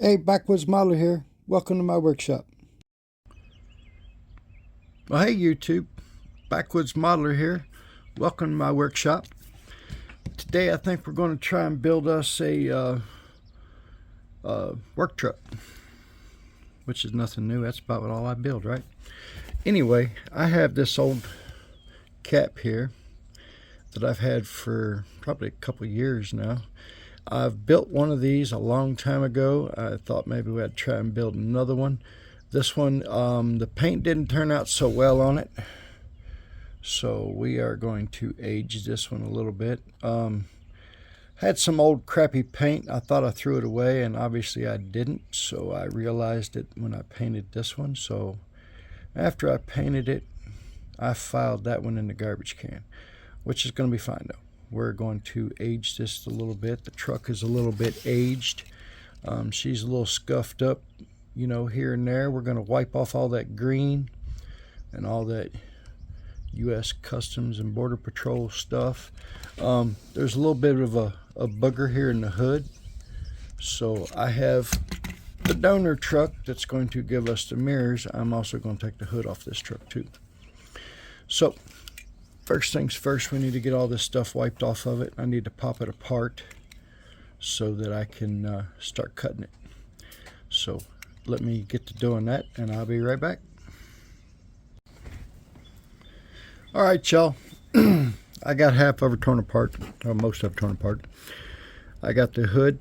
Hey, Backwoods Modeler here. Welcome to my workshop. Well, hey YouTube, Backwoods Modeler here. Welcome to my workshop. Today I think we're going to try and build us a work truck, which is nothing new. That's about all I build, right? Anyway, I have this old cap here that I've had for probably a couple years now. I've built one of these a long time ago. I thought maybe we'd try and build another one. This one, the paint didn't turn out so well on it, so we are going to age this one a little bit. Had some old crappy paint. I thought I threw it away, and obviously I didn't, so I realized it when I painted this one. So after I painted it, I filed that one in the garbage can, which is going to be fine though. We're going to age this a little bit. The truck is a little bit aged. She's a little scuffed up, you know, here and there. We're going to wipe off all that green and all that U.S. Customs and Border Patrol stuff. There's a little bit of a booger here in the hood. So I have the donor truck that's going to give us the mirrors. I'm also going to take the hood off this truck too. So first things first, we need to get all this stuff wiped off of it. I need to pop it apart so that I can start cutting it. So let me get to doing that, and I'll be right back. All right, y'all. I got half of it torn apart, or most of it torn apart. I got the hood.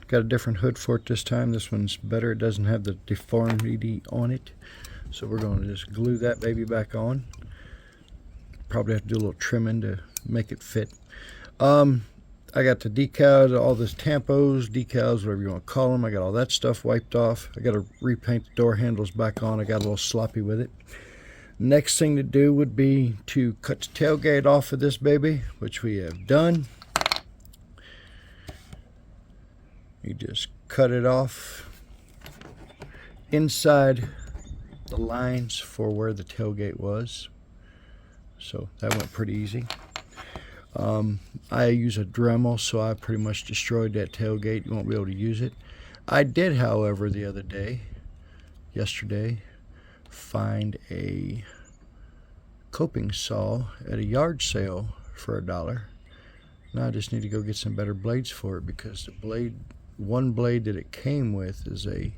Got a different hood for it this time. This one's better. It doesn't have the deformity on it. So we're going to just glue that baby back on. Probably have to do a little trimming to make it fit. I got the decals, all this tampos, decals, whatever you want to call them. I got all that stuff wiped off. I got to repaint the door handles back on. I got a little sloppy with it. Next thing to do would be to cut the tailgate off of this baby, which we have done. You just cut it off inside the lines for where the tailgate was. So that went pretty easy. I use a Dremel, so I pretty much destroyed that tailgate. You won't be able to use it. I did, however, the other day, yesterday, find a coping saw at a yard sale for $1. Now I just need to go get some better blades for it, because the blade, one blade that it came with is a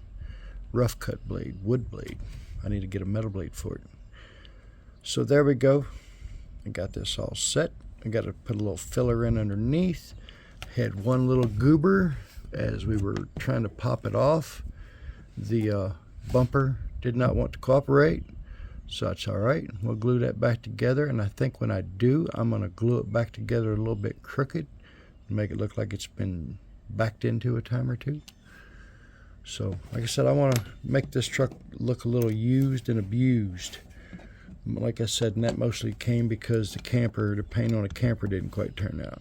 rough cut blade, wood blade. I need to get a metal blade for it. So there we go. I got this all set. I got to put a little filler in underneath. Had one little goober as we were trying to pop it off. The bumper did not want to cooperate, so that's all right. We'll glue that back together, and I think when I do, I'm going to glue it back together a little bit crooked to make it look like it's been backed into a time or two. So like I said, I want to make this truck look a little used and abused. Like I said, and that mostly came because the paint on the camper didn't quite turn out.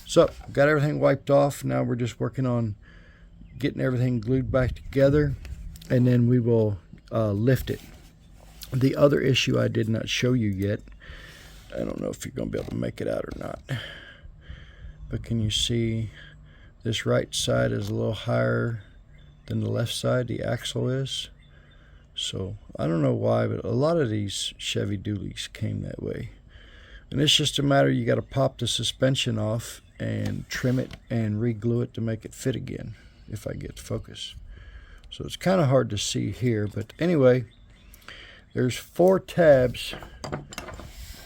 So got everything wiped off. Now we're just working on getting everything glued back together, and then we will lift it. The other issue I did not show you yet, I don't know if you're going to be able to make it out or not, but can you see this right side is a little higher than the left side, the axle is? So I don't know why, but a lot of these Chevy dualies came that way. And it's just a matter, you got to pop the suspension off and trim it and re-glue it to make it fit again, if I get focus. So it's kind of hard to see here, but anyway, there's 4 tabs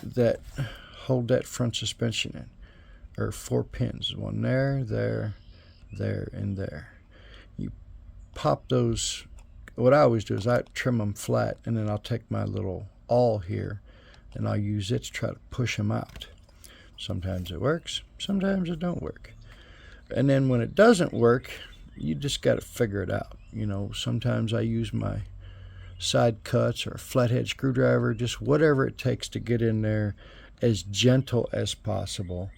that hold that front suspension in, or 4 pins. One there, there, and there. You pop those. What I always do is I trim them flat, and then I'll take my little awl here and I'll use it to try to push them out. Sometimes it works, sometimes it don't work. And then when it doesn't work, you just got to figure it out. You know, sometimes I use my side cuts or a flathead screwdriver, just whatever it takes to get in there as gentle as possible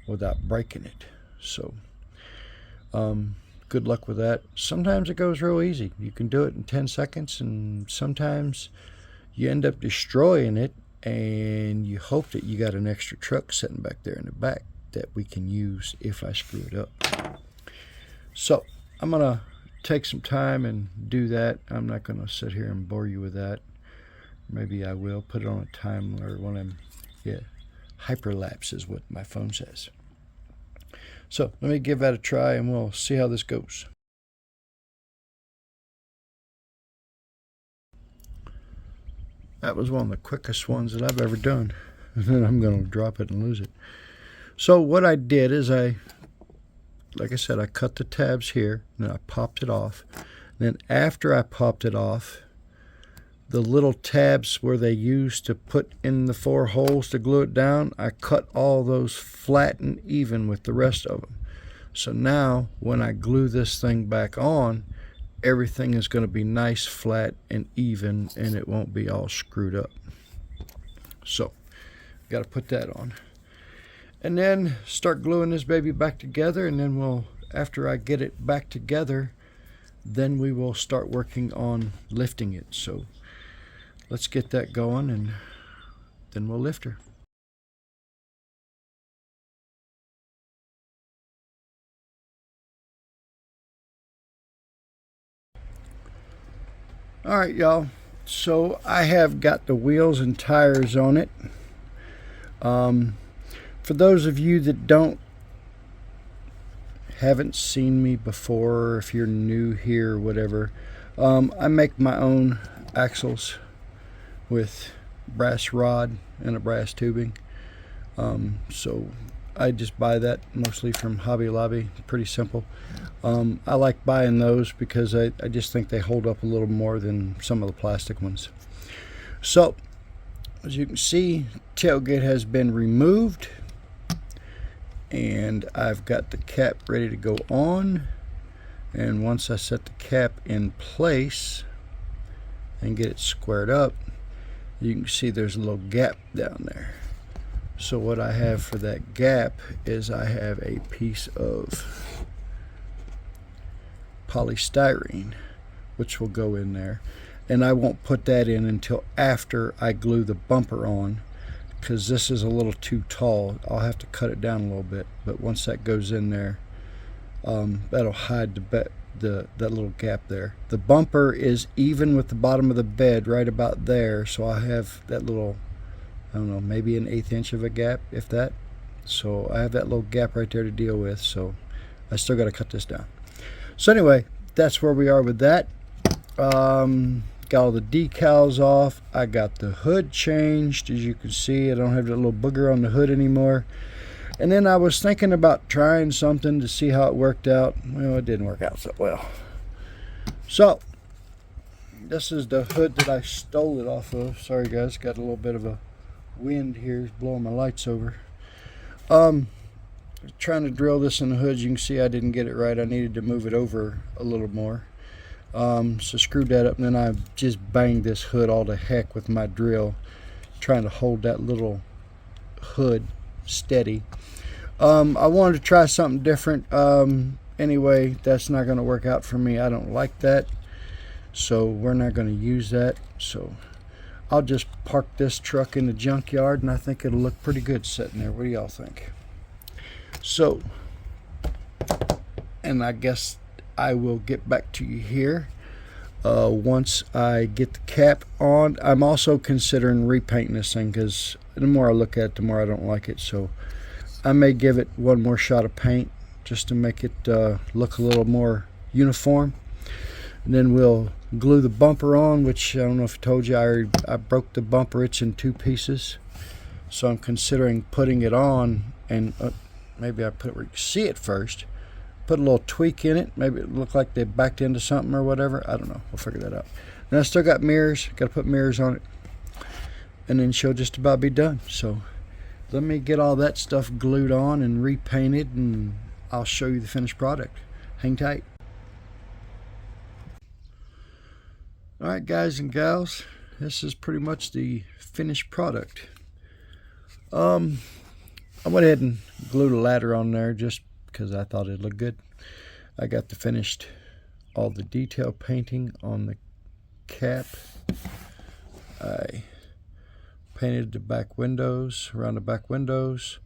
without breaking it. So good luck with that. Sometimes it goes real easy. You can do it in 10 seconds, and sometimes you end up destroying it, and you hope that you got an extra truck sitting back there in the back that we can use if I screw it up. So I'm gonna take some time and do that. I'm not going to sit here and bore you with that. Maybe I will put it on a time or one of them. Yeah, hyperlapse is what my phone says. So let me give that a try and we'll see how this goes. That was one of the quickest ones that I've ever done. And then I'm going to drop it and lose it. So what I did is like I said, I cut the tabs here, and then I popped it off. Then after I popped it off, the little tabs where they used to put in the 4 holes to glue it down, I cut all those flat and even with the rest of them. So now when I glue this thing back on, everything is going to be nice, flat, and even, and it won't be all screwed up. So got to put that on. And then start gluing this baby back together, and then after I get it back together, then we will start working on lifting it. So let's get that going, and then we'll lift her. All right, y'all. So I have got the wheels and tires on it. For those of you that haven't seen me before, or if you're new here or whatever, I make my own axles with brass rod and a brass tubing. So I just buy that mostly from Hobby Lobby. Pretty simple. I like buying those because I just think they hold up a little more than some of the plastic ones. So as you can see, tailgate has been removed, and I've got the cap ready to go on. And once I set the cap in place and get it squared up, you can see there's a little gap down there. So what I have for that gap is I have a piece of polystyrene which will go in there, and I won't put that in until after I glue the bumper on, because this is a little too tall. I'll have to cut it down a little bit, but once that goes in there, that'll hide that little gap there. The bumper is even with the bottom of the bed, right about there, so I have that little, I don't know, maybe an 1/8 inch of a gap, if that. So I have that little gap right there to deal with, so I still got to cut this down. So anyway, that's where we are with that. Got all the decals off. I got the hood changed. As you can see, I don't have that little booger on the hood anymore. And then I was thinking about trying something to see how it worked out. Well, it didn't work out so well. So this is the hood that I stole it off of. Sorry guys, got a little bit of a wind here, blowing my lights over. Trying to drill this in the hood. You can see I didn't get it right. I needed to move it over a little more. So screwed that up, and then I just banged this hood all to heck with my drill, trying to hold that little hood steady. I wanted to try something different. Anyway, that's not going to work out for me. I don't like that, so we're not going to use that. So I'll just park this truck in the junkyard, and I think it'll look pretty good sitting there. What do y'all think? So, and I guess I will get back to you here once I get the cap on. I'm also considering repainting this thing, because the more I look at it, the more I don't like it. So I may give it one more shot of paint just to make it look a little more uniform. And then we'll glue the bumper on, which I don't know if I told you, I broke the bumper. It's in 2 pieces. So I'm considering putting it on, and maybe I put it where you can see it first. Put a little tweak in it. Maybe it looked like they backed into something or whatever. I don't know. We'll figure that out. And I still got mirrors. Got to put mirrors on it. And then she'll just about be done. So let me get all that stuff glued on and repainted, and I'll show you the finished product. Hang tight. Alright guys and gals, this is pretty much the finished product. I went ahead and glued a ladder on there just because I thought it'd look good. I got the finished, all the detail painting on the cap. I painted the back windows, around the back windows,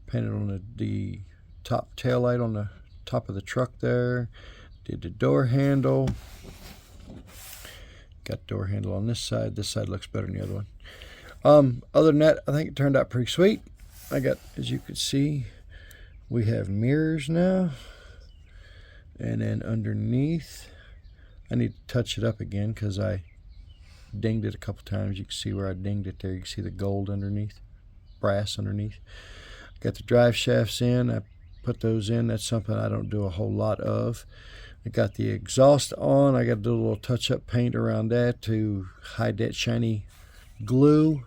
painted on the top tail light on the top of the truck there, Did the door handle. Got the door handle on this side. This side looks better than the other one. Other than that, I think it turned out pretty sweet. I got, as you can see, we have mirrors now. And then underneath, I need to touch it up again because I dinged it a couple times. You can see where I dinged it there. You can see the gold underneath, brass underneath. Got the drive shafts in. I put those in. That's something I don't do a whole lot of. I got the exhaust on. I got to do a little touch-up paint around that to hide that shiny glue.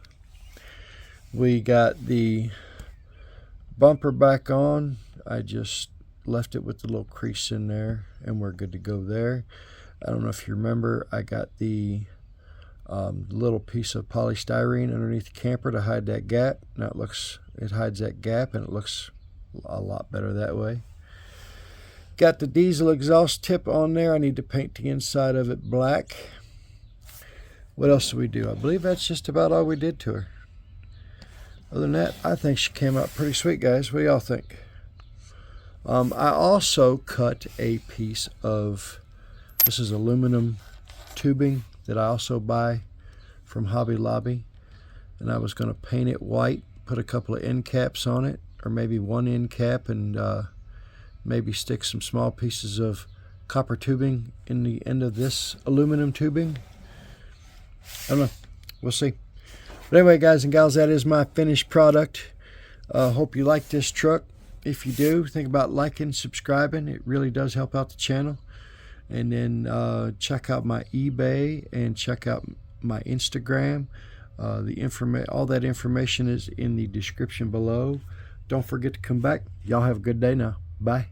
We got the bumper back on. I just left it with the little crease in there, and we're good to go there. I don't know if you remember, I got the little piece of polystyrene underneath the camper to hide that gap. Now it hides that gap, and it looks a lot better that way. Got the diesel exhaust tip on there. I need to paint the inside of it black. What else do we do? I believe that's just about all we did to her. Other than that, I think she came out pretty sweet, guys. What do y'all think? I also cut a piece of, this is aluminum tubing that I also buy from Hobby Lobby, and I was going to paint it white, put a couple of end caps on it, or maybe one end cap, and maybe stick some small pieces of copper tubing in the end of this aluminum tubing. I don't know. We'll see. But anyway, guys and gals, that is my finished product. Hope you like this truck. If you do, think about liking, subscribing. It really does help out the channel. And then check out my eBay and check out my Instagram. All that information is in the description below. Don't forget to come back. Y'all have a good day now. Bye.